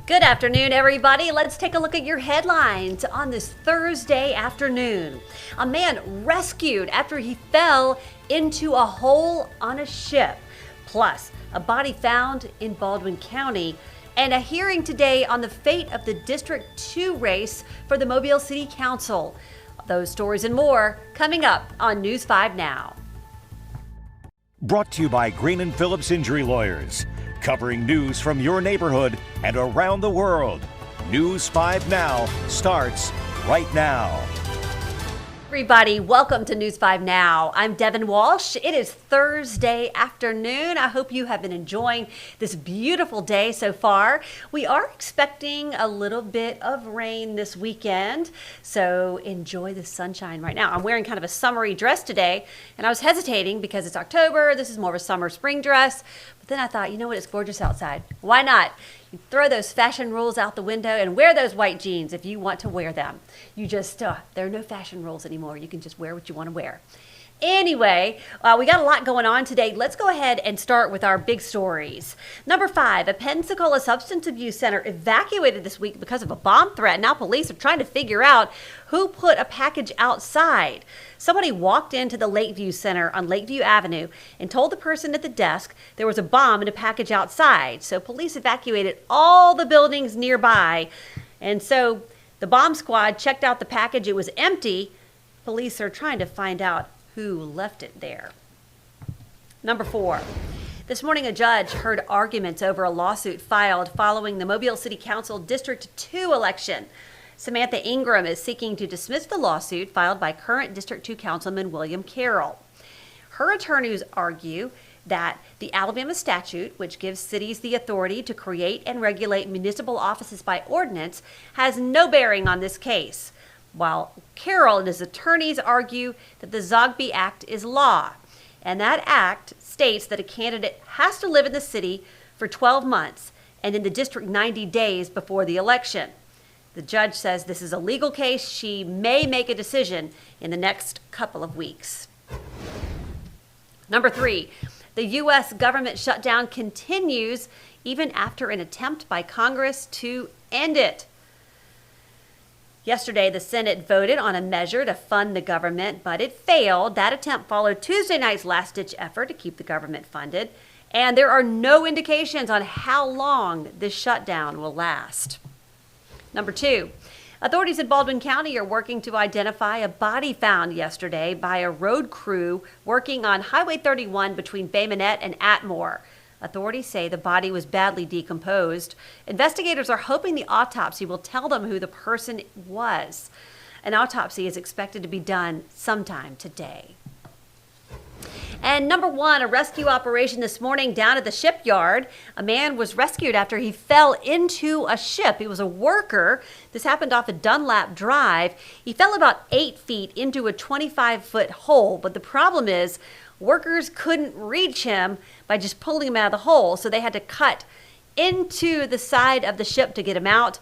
Good afternoon, everybody. Let's take a look at your headlines on this Thursday afternoon. A man rescued after he fell into a hole on a ship. Plus, a body found in Baldwin County. And a hearing today on the fate of the District 2 race for the Mobile City Council. Those stories and more coming up on News 5 Now. Brought to you by Green & Phillips Injury Lawyers. Covering news from your neighborhood and around the world. News 5 Now starts right now. Everybody, welcome to News 5 Now. I'm Devin Walsh. It is Thursday afternoon. I hope you have been enjoying this beautiful day so far. We are expecting a little bit of rain this weekend, so enjoy the sunshine right now. I'm wearing kind of a summery dress today, and I was hesitating because it's October. This is more of a summer spring dress. But then I thought, you know what? It's gorgeous outside. Why not? You throw those fashion rules out the window and wear those white jeans if you want to wear them. You just, there are no fashion rules anymore. You can just wear what you want to wear. Anyway, we got a lot going on today. Let's go ahead and start with our big stories. Number 5, a Pensacola substance abuse center evacuated this week because of a bomb threat. Now police are trying to figure out who put a package outside. Somebody walked into the Lakeview Center on Lakeview Avenue and told the person at the desk there was a bomb in a package outside. So police evacuated all the buildings nearby. And so the bomb squad checked out the package. It was empty. Police are trying to find out who left it there. Number 4. This morning, a judge heard arguments over a lawsuit filed following the Mobile City Council District 2 election. Samantha Ingram is seeking to dismiss the lawsuit filed by current District 2 Councilman William Carroll. Her attorneys argue that the Alabama statute, which gives cities the authority to create and regulate municipal offices by ordinance, has no bearing on this case, while Carroll and his attorneys argue that the Zogby Act is law. And that act states that a candidate has to live in the city for 12 months and in the district 90 days before the election. The judge says this is a legal case. She may make a decision in the next couple of weeks. Number 3, the U.S. government shutdown continues even after an attempt by Congress to end it. Yesterday, the Senate voted on a measure to fund the government, but it failed. That attempt followed Tuesday night's last-ditch effort to keep the government funded, and there are no indications on how long this shutdown will last. Number 2, authorities in Baldwin County are working to identify a body found yesterday by a road crew working on Highway 31 between Bay Minette and Atmore. Authorities say the body was badly decomposed. Investigators are hoping the autopsy will tell them who the person was. An autopsy is expected to be done sometime today. And number 1, a rescue operation this morning down at the shipyard. A man was rescued after he fell into a ship. He was a worker. This happened off of Dunlap Drive. He fell about 8 feet into a 25-foot hole, but the problem is workers couldn't reach him by just pulling him out of the hole, so they had to cut into the side of the ship to get him out.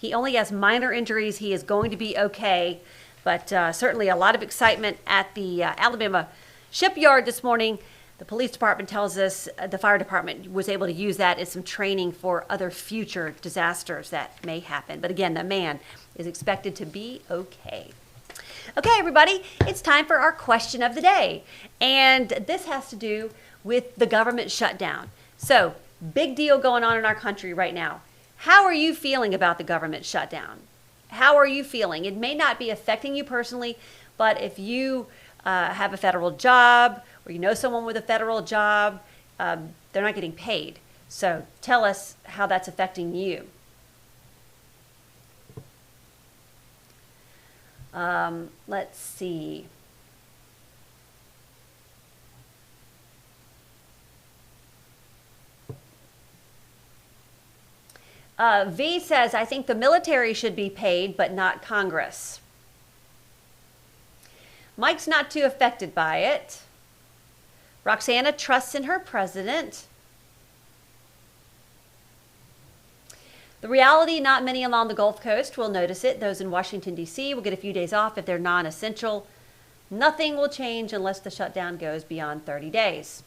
He only has minor injuries. He is going to be okay, but certainly a lot of excitement at the Alabama shipyard this morning. The police department tells us the fire department was able to use that as some training for other future disasters that may happen. But again, the man is expected to be okay. Okay, everybody, it's time for our question of the day. And this has to do with the government shutdown. So, big deal going on in our country right now. How are you feeling about the government shutdown? How are you feeling? It may not be affecting you personally, but if you have a federal job or you know someone with a federal job, they're not getting paid. So, tell us how that's affecting you. Let's see. V says, I think the military should be paid, but not Congress. Mike's not too affected by it. Roxana trusts in her president. The reality, not many along the Gulf Coast will notice it. Those in Washington, D.C. will get a few days off if they're non-essential. Nothing will change unless the shutdown goes beyond 30 days.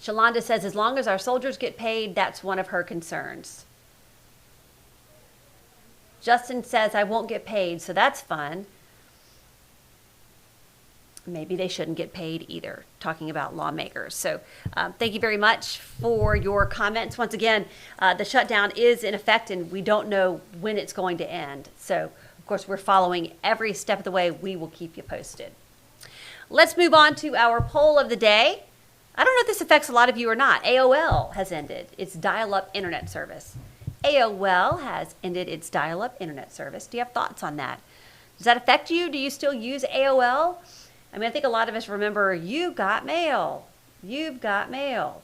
Shalonda says, as long as our soldiers get paid, that's one of her concerns. Justin says, I won't get paid, so that's fun. Maybe they shouldn't get paid either, talking about lawmakers. So thank you very much for your comments. Once again, the shutdown is in effect, and we don't know when it's going to end. So, of course, we're following every step of the way. We will keep you posted. Let's move on to our poll of the day. I don't know if this affects a lot of you or not. AOL has ended its dial-up internet service. AOL has ended its dial-up internet service. Do you have thoughts on that? Does that affect you? Do you still use AOL? I mean, I think a lot of us remember, you got mail. You've got mail.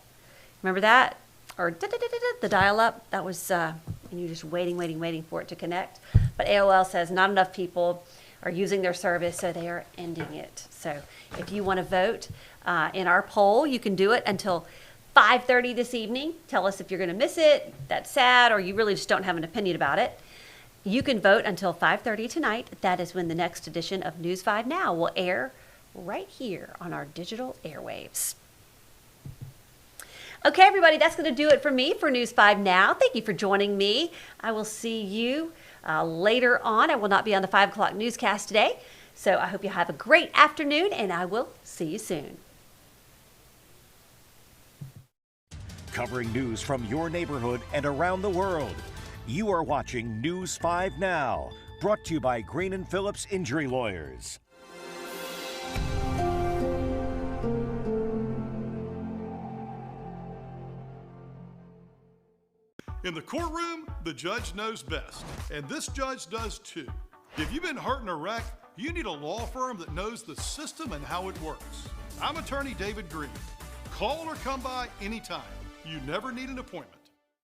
Remember that? Or the dial-up, that was, and you're just waiting for it to connect. But AOL says not enough people are using their service, so they are ending it. So if you want to vote in our poll, you can do it until 5:30 this evening. Tell us if you're going to miss it, that's sad, or you really just don't have an opinion about it. You can vote until 5:30 tonight. That is when the next edition of News 5 Now will air right here on our digital airwaves. Okay, everybody, that's going to do it for me for News 5 Now. Thank you for joining me. I will see you later on. I will not be on the 5 o'clock newscast today, so I hope you have a great afternoon, and I will see you soon. Covering news from your neighborhood and around the world. You are watching News 5 Now, brought to you by Green & Phillips Injury Lawyers. In the courtroom, the judge knows best, and this judge does too. If you've been hurt in a wreck, you need a law firm that knows the system and how it works. I'm attorney David Green. Call or come by anytime. You never need an appointment.